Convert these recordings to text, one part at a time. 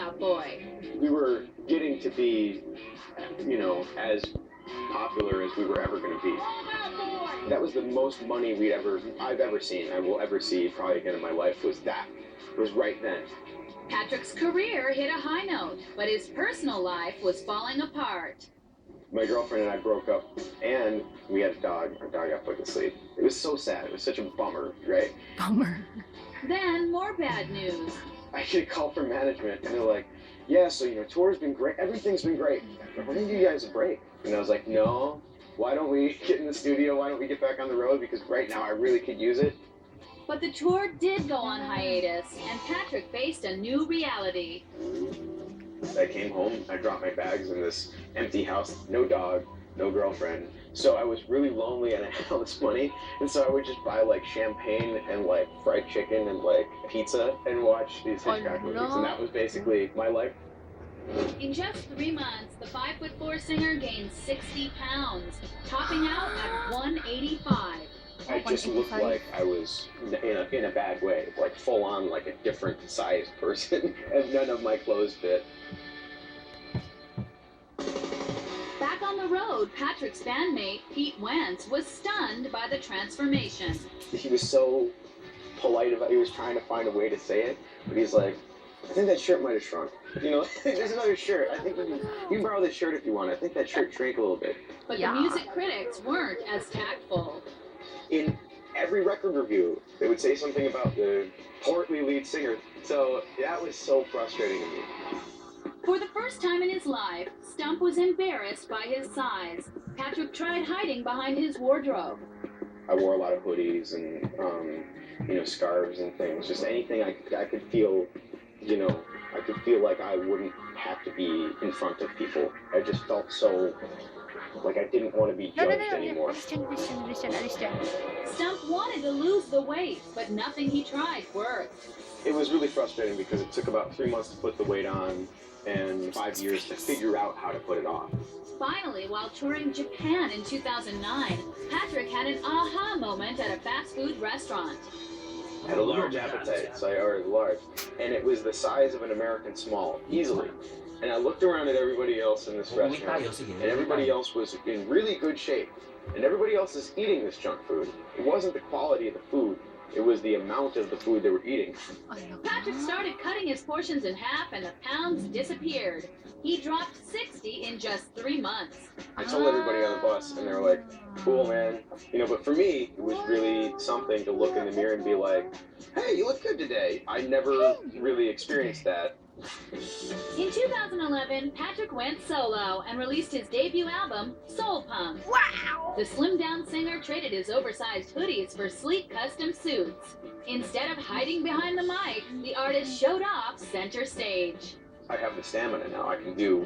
Out Boy. We were getting to be, you know, as popular as we were ever going to be. That was the most money I've ever seen, I will ever see probably again in my life, was that. It was right then. Patrick's career hit a high note, but his personal life was falling apart. My girlfriend and I broke up, and we had a dog. Our dog got put to sleep. It was so sad. It was such a bummer, right? Bummer. Then more bad news. I get a call from management, and they're like, yeah, so, you know, tour's been great. Everything's been great. We're going to give you guys a break. And I was like, no, why don't we get in the studio? Why don't we get back on the road? Because right now I really could use it. But the tour did go on hiatus, and Patrick faced a new reality. I came home, I dropped my bags in this empty house, no dog, no girlfriend. So I was really lonely and I had all this money. And so I would just buy like champagne and like fried chicken and like pizza and watch these Hitchcock movies. And that was basically my life. In just 3 months, the 5'4" singer gained 60 pounds, topping out at 185. I just looked like I was in a bad way, like full on like a different sized person, and none of my clothes fit. Back on the road, Patrick's bandmate, Pete Wentz, was stunned by the transformation. He was so polite about it. He was trying to find a way to say it, but he's like, I think that shirt might have shrunk. You know, there's another shirt. I think you can borrow this shirt if you want. I think that shirt shrank a little bit. But the music critics weren't as tactful. In every record review, they would say something about the portly lead singer. So that was so frustrating to me. For the first time in his life, Stump was embarrassed by his size. Patrick tried hiding behind his wardrobe. I wore a lot of hoodies and, you know, scarves and things. Just anything I could feel, you know, I could feel like I wouldn't have to be in front of people. I just felt so, like I didn't want to be judged anymore. Stump wanted to lose the weight, but nothing he tried worked. It was really frustrating because it took about 3 months to put the weight on and 5 years to figure out how to put it off. Finally, while touring Japan in 2009, Patrick had an aha moment at a fast food restaurant. I had a large appetite, so I ordered large. And it was the size of an American small, easily. And I looked around at everybody else in this restaurant, and everybody else was in really good shape. And everybody else is eating this junk food. It wasn't the quality of the food, it was the amount of the food they were eating. Patrick started cutting his portions in half, and the pounds disappeared. He dropped 60 in just 3 months. I told everybody on the bus, and they were like, cool, man. You know, but for me, it was really something to look in the mirror and be like, hey, you look good today. I never really experienced that. In 2011, Patrick went solo and released his debut album, Soul Punk. Wow! The slimmed-down singer traded his oversized hoodies for sleek custom suits. Instead of hiding behind the mic, the artist showed off center stage. I have the stamina now. I can do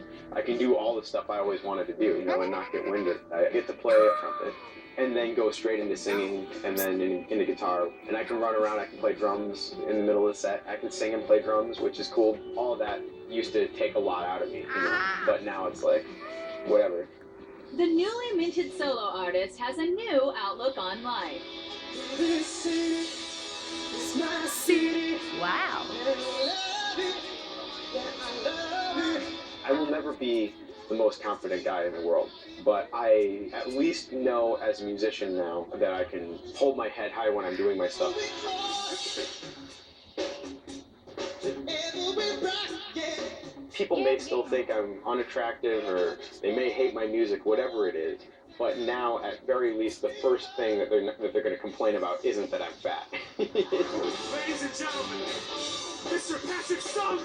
all the stuff I always wanted to do, you know, and not get winded. I get to play a trumpet and then go straight into singing and then into guitar. And I can run around, I can play drums in the middle of the set. I can sing and play drums, which is cool. All of that used to take a lot out of me, you know, but now it's like, whatever. The newly minted solo artist has a new outlook on life. This city is my city. Wow. I will never be the most confident guy in the world, but I at least know as a musician now that I can hold my head high when I'm doing my stuff. People may still think I'm unattractive or they may hate my music, whatever it is, but now at very least the first thing that they're going to complain about isn't that I'm fat. Ladies and gentlemen, Mr. Patrick Stump!